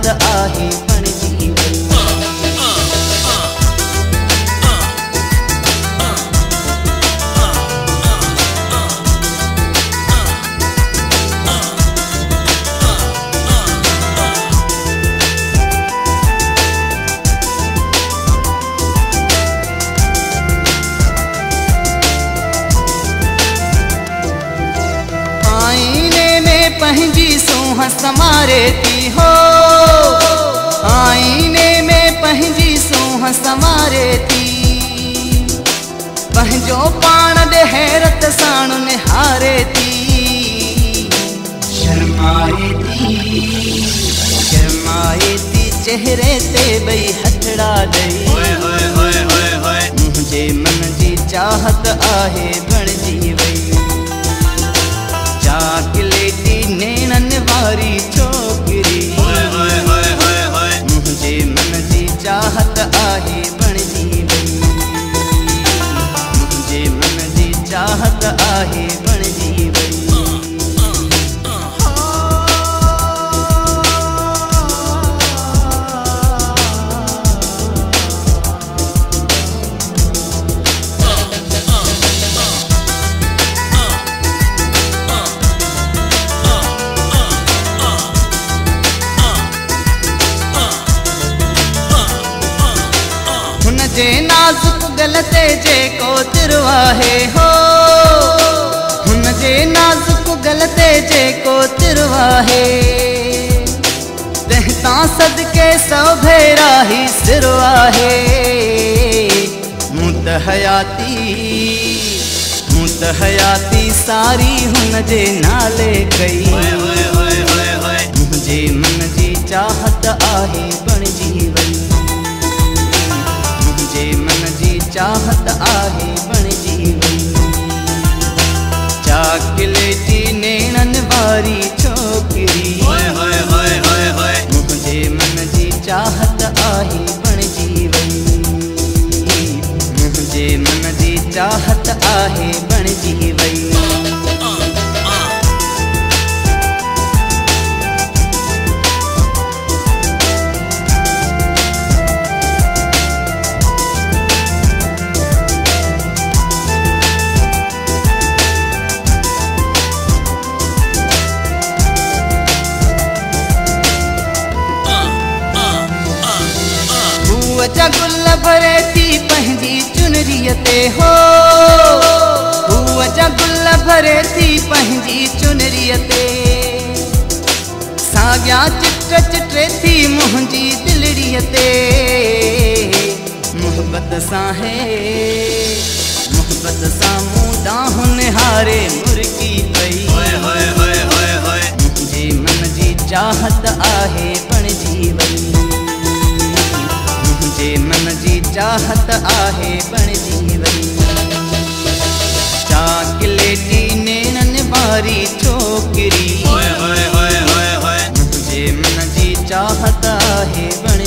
चाहत आहे बणजी वई। पंहिंजी सूंह समारे थी हो, आईने में पंहिंजी सूंह समारे थी, पंहिंजो पाण दे हैरत साण निहारे थी। शर्माए थी चेहरे ते बई हथड़ा दई, मुझे मन जी चाहत आहे बणजी वई। चाकलेटी नैनन वारी छोकरी, मुझे मन जी चाहत आहे बणजी वई, मुझे मन जी चाहत आहे बणजी वई। जे नाजुक गल ते जेको तिरु आहे हो, हुन जे नाजुक गल ते जेको तिरु आहे, तंहिंतां सदके सौ भेरा ही सिर आहे। मूं त हयाती सारी हुन जे नाले कई, मुंहिंजे मन जी चाहत आहे बणजी वई, मन जी चाहत आहे बणजी वई। चाकलेटी नैनन वारी छोकरी, मुझे मन जी चाहत आहे बणजी वई, मुझे मन जी चाहत आहे बणजी वई। जा गुल भरे थी पंहिंजी चुनरीअ ते हो, जा गुल भरे थी पंहिंजी चुनरीअ ते, साॻिया चिट चिटे थी मुंहिंजी दिलड़ीअ ते। मोहब्बत सां मूं ॾांहुं निहारे मुर्गी पई, मुंहिंजे मन जी चाहत आहे बणजी वई, मुझे मन जी चाहत आहे बणजी वई। चाकलेटी नैनन वारी छोकरी, मुझे मन जी चाहत आहे बणजी